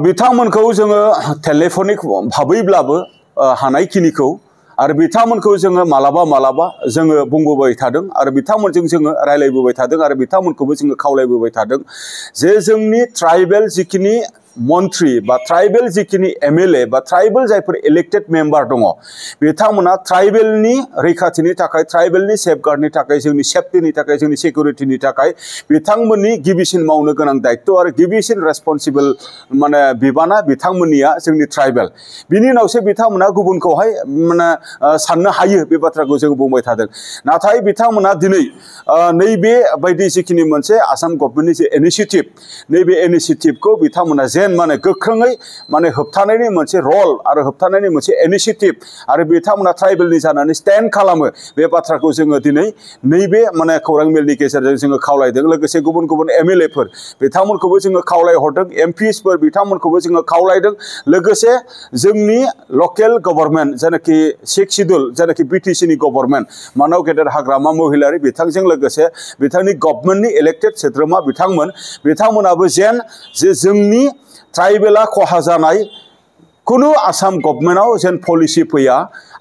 बिथांमोनखौ जोङो टेलिफनिक भाबैब्लाबो हानायखिनिखौ आरो बिथांमोनखौ जोङो मालाबा जोङो बुंबोबाय थादों आरो बिथांमोनजों जोङो रायलायबोबाय थादों आरो बिथांमोनखौबो जोङो खावलायबोबाय थादों जे जोंनि ट्राइबेल जिखिनि मन्त्रि बा ट्राइबेल जिखिनि एमएलए बा ट्राइबेल जायफोर इलेक्टेड मेम्बार दङ बिथांमोना ट्राइबेलनि रैखाथिनि थाखाय ट्राइबेलनि सेफगार्डनि थाखाय जोंनि सेफ्टिनि थाखाय जोंनि सिकिउरिटिनि थाखाय बिथांमोननि गिबिसिन मावनो गोनां दायित्व आरो गिबिसिन रेसपन्सिबल माने बिबाना बिथांमोननिया जोंनि ट्राइबेल बिनि उनावसो बिथांमोना गुबुनखौहाय माने साननो हायो बे बाथ्राखौ जों बुंबाय थादों नाथाय बिथांमोना दिनै नैबे बायदि जिखिनि मोनसे आसाम गभर्नमेन्टनि जे इनिशिएटिभ नैबे इनिशिएटिभखौ बिथांमोना जेन माने गोख्रोङै माने होबथानायनि मोनसे रल आरो होबथानायनि मोनसे इनिशिएटिभ आरो बिथांमोना ट्राइबेलनि जानानै स्टेन्ड खालामो बे बाथ्राखौ जोङो दिनै नैबे माने खौरां मेलनि गेजेरजों जोङो खावलायदों लोगोसे गुबुन गुबुन एमएलएफोर बिथांमोनखौबो जोङो खावलायहरदों एमपिसफोर बिथांमोनखौबो जोङो खावलायदों लोगोसे जोंनि लकेल गभर्नमेन्ट जायनाखि 6 शिड्युल जायनाखि बिटिसिनि गभर्नमेन्ट मानाव गेदेर हाग्रामा महिलारि बिथांजों लोगोसे बिथांनि गभर्नमेन्टनि इलेक्टेड सोद्रोमा बिथांमोनाबो जेन जे जोंनि ट्राइबेला खहा जानाय कुनु आसाम गभर्नमेन्टआव जेन पलिसि फैया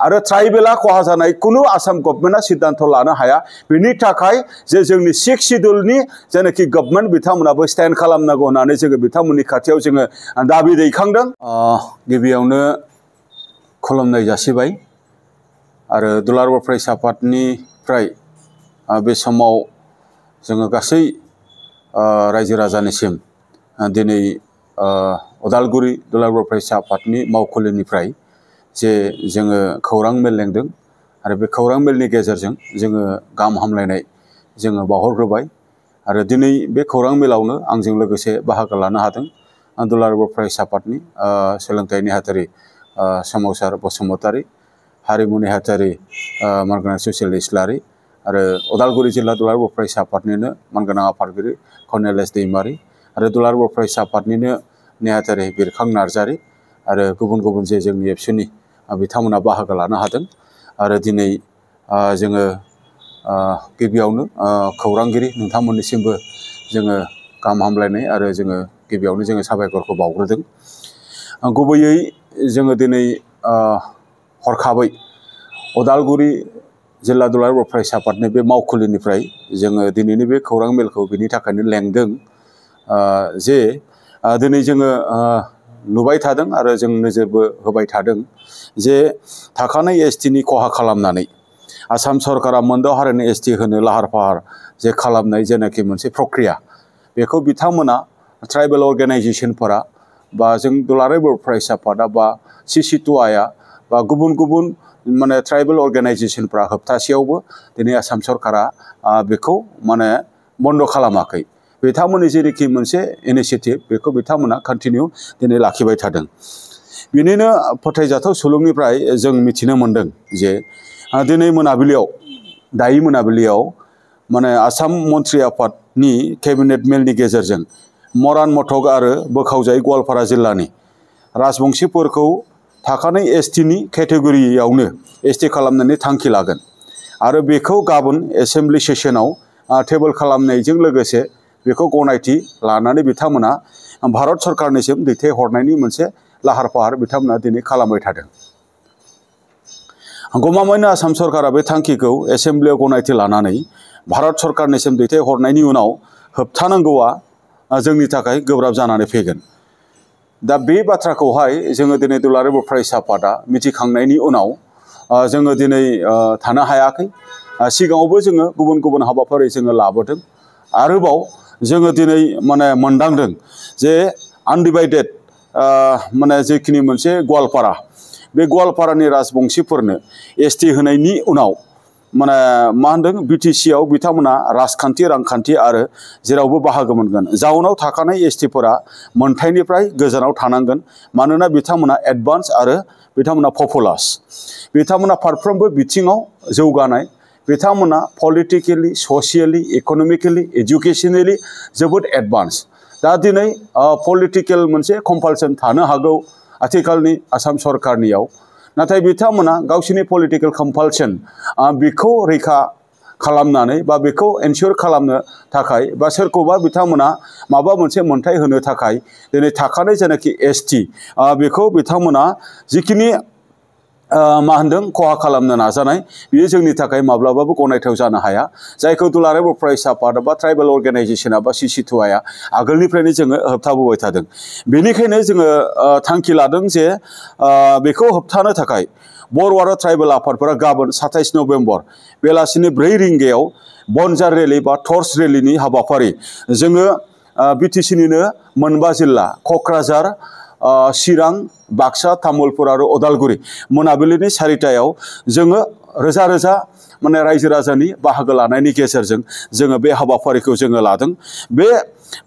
आरो ट्राइबेला खहा जानाय कुनु आसाम गभर्नमेन्टआ सिद्धांत लानो हाया बेनि थाखाय जे जोंनि 6 शिड्युलनि जायनाखि गभर्नमेन्ट बिथांमोनाबो स्टेन्ड खालामनांगौ होननानै जोङो बिथांमोननि खाथियाव जोङो दाबि दैखांदों गिबियावनो खुलुमनाय जासिबाय आरो दुलाराय बर' फरायसा आफादनिफ्राय बे समाव जोङो गासै रायजो राजानिसिम दिनै उदालगुरि दुलाराय बर' फरायसा आफादनि मावखुलिनिफ्राय जे जोङो खौरां मेल लेंदों आरो बे खौरां मेलनि गेजेरजों जोङो गाहाम हामलायनाय जोङो बावहरग्रोबाय आरो दिनै बे खौरां मेलावनो आंजों लोगोसे बाहागो लानो हादों दुलाराय बर' फरायसा आफादनि सोलोंथाइ नेहाथारि सोमावसार बसुमतारी हारिमु नेहाथारि मानगोनां सुसिल इस्लारि आरो उदालगुरि जिल्ला दुलाराय बर' फरायसा आफादनिनो मानगोनां आफादगिरि कर्नेलियास दैमारि आरो दुलाराय बर' फरायसा आफादनिनो नेहाथारि बिरखां नार्जारी आरो गुबुन गुबुन जे जोंनि एबसुनि बिथांमोना बाहागो लानो हादों आरो दिनै जोङो गिबियावनो खौरांगिरि नोंथांमोननिसिमबो जोङो गाहाम हामलायनाय आरो जोङो गिबियावनो जोङो साबायखरखौ बावग्रोदों गुबैयै जोङो दिनै हरखाबै उदालगुरि जिल्ला दुलाराय बर' फरायसा आफादनि बे मावखुलिनिफ्राय जोङो दिनैनि बे खौरां मेलखौ बिनि थाखायनो लेंदों जे दिनै जोङो नुबाय थादों आरो जों नोजोरबो होबाय थादों जे थाखानाय एसटिनि खहा खालामनानै आसाम सरकारा मोनद' हारिनि एसटि होनो लाहार फाहार जे खालामनाय जेनाखि मोनसे प्रक्रिया बेखौ बिथांमोना ट्राइबेल अर्गेनाइजेसनफोरा बा जों दुलाराय बर' फरायसा आफादा बा CC2Iआ बा गुबुन गुबुन माने ट्राइबेल अर्गेनाइजेसनफ्रा होबथासेयावबो दिनै आसाम सरकारा बेखौ माने बन्द' खालामाखै बिथांमोननि जेरैखि मोनसे इनिशिएटिभ बेखौ बिथांमोना कन्टिनिउ दिनै लाखिबाय थादों बिनिनो फोथायजाथाव सुलुंनिफ्राय जों मिथिनो मोन्दों जे दिनै मोनाबिलियाव दायो मोनाबिलियाव माने आसाम मन्त्रि आफादनि केबिनेट मेलनि गेजेरजों मरान मथक आरो बोखावजायै गवालपारा जिल्लानि राजबंशीफोरखौ थाखानाय एसटिनि केटेगरियावनो एसटि खालामनायनि थांखि लागोन आरो बेखौ गाबोन एसेम्बलि सेसनाव टेबोल खालामनायजों लोगोसे बेखौ गनायथि लानानै बिथांमोना भारत सरकारनिसिम दैथायहरनायनि मोनसे लाहार फाहार बिथांमोना दिनै खालामबाय थादों गमामायैनो आसाम सरकारा बे थांखिखौ एसेम्बलियाव गनायथि लानानै भारत सरकारनिसिम दैथायहरनायनि उनाव होबथानांगौआ जोंनि थाखाय गोब्राब जानानै फैगोन दा बे बाथ्राखौहाय जोङो दिनै दुलाराय बर' फरायसा आफादा मिथिखांनायनि उनाव जोङो दिनै थानो हायाखै सिगाङावबो जोङो गुबुन गुबुन हाबाफारि जोङो लाबोदों आरोबाव जोङो दिनै माने मोनदांदों जे आनडिभाइडेड माने जेखिनि मोनसे गवालपारा बे गवालपारानि राजबंशीफोरनो एसटि होनायनि उनाव माने मा होनदों बिटिसिआव बिथांमोना राजखान्थि रांखान्थि आरो जेरावबो बाहागो मोनगोन जाउनाव थाखानाय एसटिफोरा मोनथायनिफ्राय गोजानाव थानांगोन मानोना बिथांमोना एडभान्स आरो बिथांमोना पपुलास बिथांमोना फारफ्रोमबो बिथिङाव जौगानाय बिथांमोना पलिटिकेलि ससियेलि इकनमिकेलि एजुकेशनेलि जोबोद एडभान्स दा दिनै पलिटिकेल मोनसे कम्पालसन थानो हागौ आथिखालनि आसाम सरकारनियाव नाथाय बिथांमोना गावसिनि पलिटिकेल कम्पालसन बेखौ रैखा खालामनानै बा बेखौ एनश्योर खालामनो थाखाय बा सोरखौबा बिथांमोना माबा मोनसे मोनथाय होनो थाखाय दिनै थाखानाय जेनाखि एसटि बेखौ बिथांमोना जिखिनि मा होनदों खहा खालामनो नाजानाय बियो जोंनि थाखाय माब्लाबाबो गनायथाव जानो हाया जायखौ दुलाराय बर' फरायसा आफाद बा ट्राइबेल अर्गेनाइजेसना बा CC2A आगोलनिफ्रायनो जोङो होबथाबोबाय थादों बेनिखायनो जोङो थांखि लादों जे बेखौ होबथानो थाखाय बर' आरो ट्राइबेल आफादफोरा गाबोन 27 नभेम्बर बेलासिनि 4 रिंगायाव बनजार रेलि बा टर्च रेलिनि हाबाफारि जोङो BTCनिनो मोनबा जिल्ला क'क्राझार चिरां बाक्सा तामुलपुर आरो उदालगुरि मोनाबिलिनि 4टायाव जोङो रोजा रोजा माने रायजो राजानि बाहागो लानायनि गेजेरजों जोङो बे हाबाफारिखौ जोङो लादों बे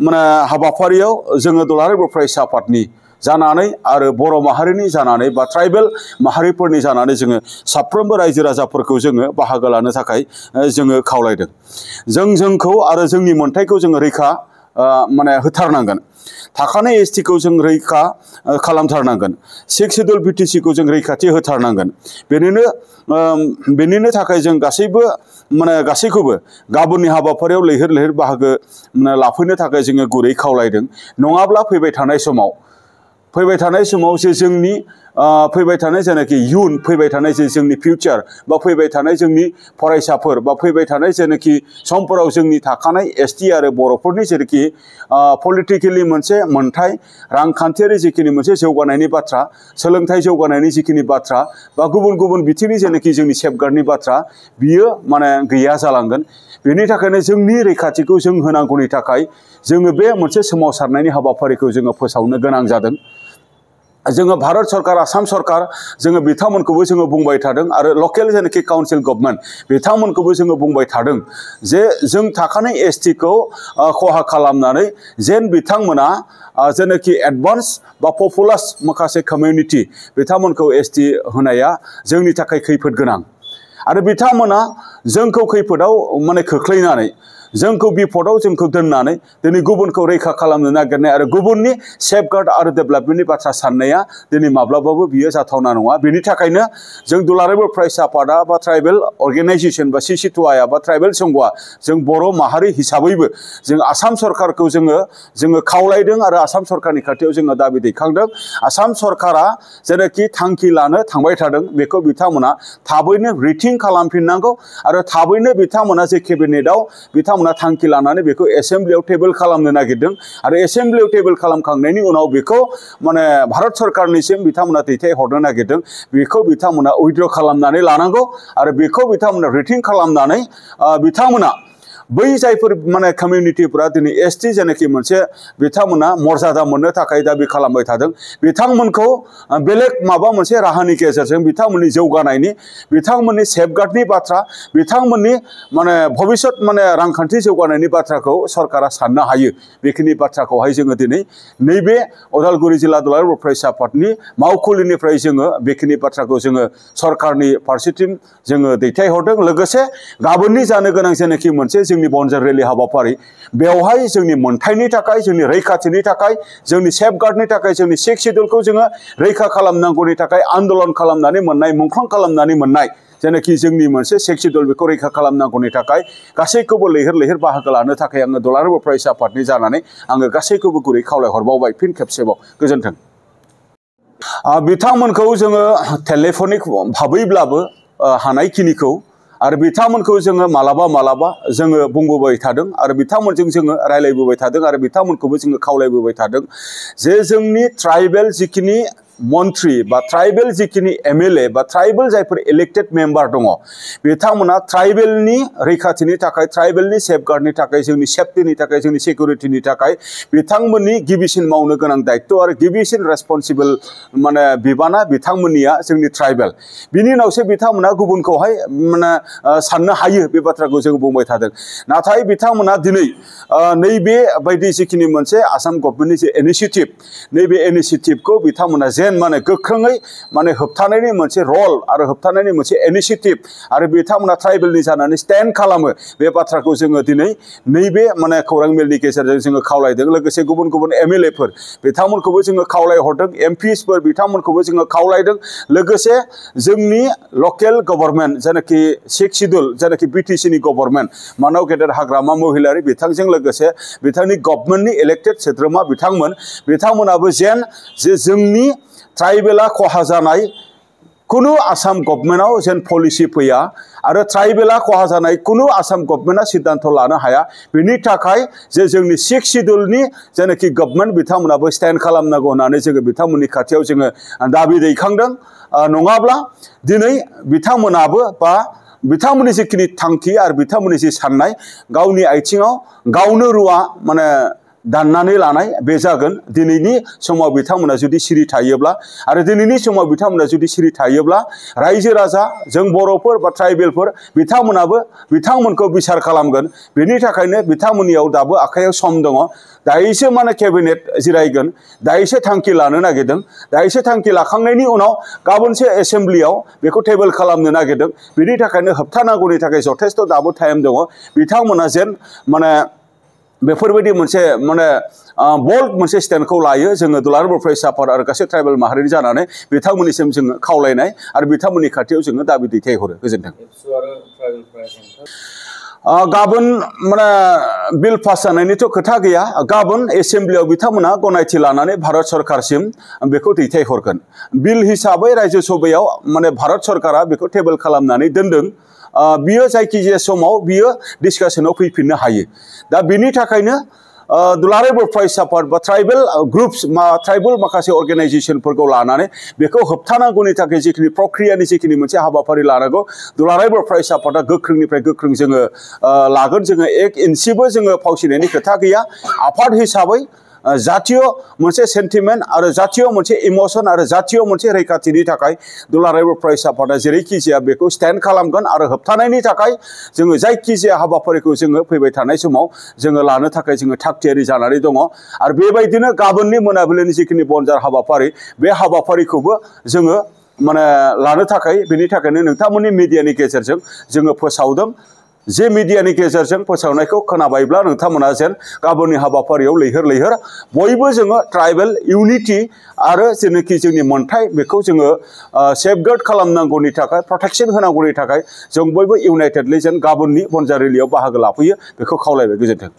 माने हाबाफारियाव जोङो दुलाराय बर' फरायसा आफादनि जानानै आरो बर' माहारिनि जानानै बा ट्राइबेल माहारिफोरनि जानानै जोङो साफ्रोमबो रायजो राजाफोरखौ जोङो बाहागो लानो थाखाय जोङो खावलायदों जोंखौ आरो जोंनि मोनथायखौ जोङो रैखा माने होथारनांगोन थाखानाय एसटिखौ जों रैखा खालामथारनांगोन 6 शिड्युल BTCखौ जों रैखाथि होथारनांगोन बेनिनो थाखाय जों गासैखौबो गाबोननि हाबाफारियाव लैहोर लैहोर बाहागो लाफैनो थाखाय जोङो गुरै खावलायदों नङाब्ला फैबाय थानाय समाव जे जोंनि फैबाय थानाय जेनाखि इयुन फैबाय थानाय जे जोंनि फिउचार बा फैबाय थानाय जोंनि फरायसाफोर बा फैबाय थानाय जेनाखि समफोराव जोंनि थाखानाय एसटि आरो बर'फोरनि जेनाखि पलिटिकेलि मोनसे मोनथाय रांखान्थियारि जिखिनि मोनसे जौगानायनि बाथ्रा सोलोंथाइ जौगानायनि जिखिनि बाथ्रा बा गुबुन गुबुन बिथिंनि जेनाखि जोंनि सेफगार्डनि बाथ्रा बियो माने गैया जालांगोन बेनि थाखायनो जोंनि रैखाथिखौ जों होनांगौनि थाखाय जोङो बे मोनसे सोमावसारनायनि हाबाफारिखौ जोङो फोसावनो गोनां जादों जोङो भारत सरकार आसाम सरकार जोङो बिथांमोनखौबो जोङो बुंबाय थादों आरो लकेल जेनाखि काउन्सिल गभर्नमेन्ट बिथांमोनखौबो जोङो बुंबाय थादों जे जों थाखानाय एसटिखौ खहा खालामनानै जेन बिथांमोना जेनाखि एडभान्स बा पपुलास माखासे कमिउनिटि बिथांमोनखौ एसटि होनाया जोंनि थाखाय खैफोद गोनां आरो बिथांमोना जोंखौ खैफोदाव माने खोख्लैनानै जोंखौ बिपदाव जोंखौ दोननानै दिनै गुबुनखौ रैखा खालामनो नागिरनाय आरो गुबुननि सेफगार्ड आरो डेभेलपमेन्टनि बाथ्रा साननाया दिनै माब्लाबाबो बियो जाथावना नङा बेनि थाखायनो जों दुलाराय बर' फरायसा आफादा बा ट्राइबेल अर्गेनाइजेसन बा CC2A बा ट्राइबेल संघआ जों बर' माहारि हिसाबैबो जों आसाम सरकारखौ जोङो खावलायदों आरो आसाम सरकारनि खाथियाव जोङो दाबि दैखांदों आसाम सरकारा जेनाखि थांखि लानो थांबाय थादों बेखौ बिथांमोना थाबैनो रिथिं खालामफिननांगौ आरो थाबैनो बिथांमोना जे केबिनेटआव बिथांमोना थांखि लानानै बेखौ एसेम्ब्लियाव टेबोल खालामनो नागिरदों आरो एसेम्ब्लियाव टेबोल खालामखांनायनि उनाव बेखौ माने भारत सरकारनिसिम बिथांमोना दैथायहरनो नागिरदों बेखौ बिथांमोना उइथड्र खालामनानै लानांगौ आरो बेखौ बिथांमोना रिथिं खालामनानै बिथांमोना बै जायफोर माने कमिउनिटिफोरा दिनै एसटि जेनाखि मोनसे बिथांमोना मर्यादा मोननो थाखाय दाबि खालामबाय थादों बिथांमोनखौ बेलेग माबा मोनसे राहानि गेजेरजों बिथांमोननि जौगानायनि बिथांमोननि सेफगार्डनि बाथ्रा बिथांमोननि माने भबिष्यत माने रांखान्थि जौगानायनि बाथ्राखौ सरकारा साननो हायो बेखिनि बाथ्राखौहाय जोङो दिनै नैबे उदालगुरि जिल्ला दुलाराय बर' फरायसा आफादनि मावखुलिनिफ्राय जोङो बेखिनि बाथ्राखौ जोङो सरकारनि फारसेथिं जोङो दैथायहरदों लोगोसे गाबोननि जानो गोनां जेनाखि मोनसे जोंनि बनजार रेलि हाबाफारि बेवहाय जोंनि मोनथायनि थाखाय जोंनि रैखाथिनि थाखाय जोंनि सेफगार्डनि थाखाय जोंनि 6 शिड्युलखौ जोङो रैखा खालामनांगौनि थाखाय आन्दोलन खालामनानै मोननाय मुंख्लं खालामनानै मोननाय जेनाखि जोंनि मोनसे 6 शिड्युल बेखौ रैखा खालामनांगौनि थाखाय गासैखौबो लैहोर लैहोर बाहागो लानो थाखाय आङो दुलाराय बर' फरायसा आफादनि जानानै आङो गासैखौबो गुरै खावलायहरबावबाय फिन खेबसेबाव गोजोन्थों बिथांमोनखौ जोङो टेलिफनिक भाबैब्लाबो हानायखिनिखौ आरो बिथांमोनखौ जोङो मालाबा जोङो बुंबोबाय थादों आरो बिथांमोनजों जोङो रायलायबोबाय थादों आरो बिथांमोनखौबो जोङो खावलायबोबाय थादों जे जोंनि ट्राइबेल जिखिनि मन्त्रि बा ट्राइबेल जिखिनि MLA बा ट्राइबेल जायफोर इलेक्टेड मेम्बार दङ बिथांमोना ट्राइबेलनि रैखाथिनि थाखाय ट्राइबेलनि सेफगार्डनि थाखाय जोंनि सेफटिनि थाखाय जोंनि सिकिउरिटिनि थाखाय बिथांमोननि गिबिसिन मावनो गोनां दायित्व आरो गिबिसिन रेसपन्सिबल माने बिबाना बिथांमोननिया जोंनि ट्राइबेल बिनि उनावसो बिथांमोना गुबुनखौहाय माने साननो हायो बे बाथ्राखौ जों बुंबाय थादों नाथाय बिथांमोना दिनै नैबे बायदि जिखिनि मोनसे आसाम गभर्नमेन्टनि जे इनिशिएटिभ नैबे इनिशिएटिभखौ बिथांमोना जेन माने गोख्रोङै माने होबथानायनि मोनसे रल आरो होबथानायनि मोनसे इनिशिएटिभ आरो बिथांमोना ट्राइबेलनि जानानै स्टेन्ड खालामो बे बाथ्राखौ जोङो दिनै नैबे माने खौरां मेलनि गेजेरजों जोङो खावलायदों लोगोसे गुबुन गुबुन एमएलएफोर बिथांमोनखौबो जोङो खावलायहरदों एमपिसफोर बिथांमोनखौबो जोङो खावलायदों लोगोसे जोंनि लकेल गभर्नमेन्ट जायनाखि 6 शिड्युल जायनाखि बिटिसिनि गभर्नमेन्ट मानाव गेदेर हाग्रामा महिलारि बिथांजों लोगोसे बिथांनि गभर्नमेन्टनि इलेक्टेड सोद्रोमा बिथांमोनाबो जेन जे जोंनि ट्राइबेला खहा जानाय कुनु आसाम गभर्नमेन्टआव जेन पलिसि फैया आरो ट्राइबेला खहा जानाय कुनु आसाम गभर्नमेन्टआ सिद्धांत लानो हाया बेनि थाखाय जे जोंनि 6 शिड्युलनि जायनाखि गभर्नमेन्ट बिथांमोनाबो स्टेन्ड खालामनांगौ होननानै जोङो बिथांमोननि खाथियाव जोङो दाबि दैखांदों नङाब्ला दिनै बिथांमोनाबो बा बिथांमोननि जिखिनि थांखि आरो बिथांमोननि जि साननाय गावनि आथिङाव गावनो रुवा माने दाननानै लानाय बे जागोन दिनैनि समाव बिथांमोना जुदि सिरि थायोब्ला आरो दिनैनि समाव बिथांमोना जुदि सिरि थायोब्ला रायजो राजा जों बर'फोर बा ट्राइबेलफोर बिथांमोनाबो बिथांमोनखौ बिसार खालामगोन बेनि थाखायनो बिथांमोननियाव दाबो आखायाव सम दङ दायोसो माने केबिनेट जिरायगोन दायोसो थांखि लानो नागिरदों दायोसो थांखि लाखांनायनि उनाव गाबोनसो एसेम्ब्लियाव बेखौ टेबोल खालामनो नागिरदों बेनि थाखायनो होबथानांगौनि थाखाय जथेस्थ दाबो टाइम दङ बिथांमोना जेन माने बेफोरबायदि मोनसे माने बोल्ड मोनसे स्टेन्डखौ लायो जोङो दुलाराय बर' फरायसा आफाद आरो गासै ट्राइबेल माहारिनि जानानै बिथांमोननिसिम जोङो खावलायनाय आरो बिथांमोननि खाथियाव जोङो दाबि दैथायहरो गोजोन्थों गाबोन माने बिल पास जानायनिथ' खोथा गैया गाबोन एसेम्ब्लियाव बिथांमोना गनायथि लानानै भारत सरकारसिम बेखौ दैथायहरगोन बिल हिसाबै रायजो सभायाव माने भारत सरकारा बेखौ टेबोल खालामनानै दोनदों बियो जायखिजाया समाव बियो डिसकासनाव फैफिननो हायो दा बेनि थाखायनो दुलाराय बर' फरायसा आफाद बा ट्राइबेल ग्रुप्स ट्राइबेल माखासे अर्गेनाइजेसनफोरखौ लानानै बेखौ होबथानांगौनि थाखाय जिखिनि प्रक्रियानि जिखिनि मोनसे हाबाफारि लानांगौ दुलाराय बर' फरायसा आफादा गोख्रोंनिफ्राय गोख्रों जोङो लागोन जोङो 1 इन्सिबो जोङो फावसिनायनि खोथा गैया आफाद हिसाबै जातीय मोनसे सेन्टिमेन्ट आरो जातीय मोनसे इमोशन आरो जातीय मोनसे रैखाथिनि थाखाय दुलाराय बर' फरायसा आफादा जेरैखि जाया बेखौ स्टेन्ड खालामगोन आरो होबथानायनि थाखाय जोङो जायखिजाया हाबाफारिखौ जोङो फैबाय थानाय समाव जोङो लानो थाखाय जोङो थागथियारि जानानै दङ आरो बेबायदिनो गाबोननि मोनाबिलिनि जिखिनि बनजार हाबाफारि बे हाबाफारिखौबो जोङो माने लानो थाखाय बेनि थाखायनो नोंथांमोननि मिडियानि गेजेरजों जोङो फोसावदों जे मिडियानि गेजेरजों फोसावनायखौ खोनाबायब्ला नोंथांमोना जेन गाबोननि हाबाफारियाव लैहोर बयबो जोङो ट्राइबेल इउनिटि आरो जेनाखि जोंनि मोनथाय बेखौ जोङो सेफगार्ड खालामनांगौनि थाखाय प्रटेक्शन होनांगौनि थाखाय जों बयबो इउनाइटेडलि जेन गाबोननि बनजार रेलियाव बाहागो लाफैयो बेखौ खावलायबाय गोजोन्थों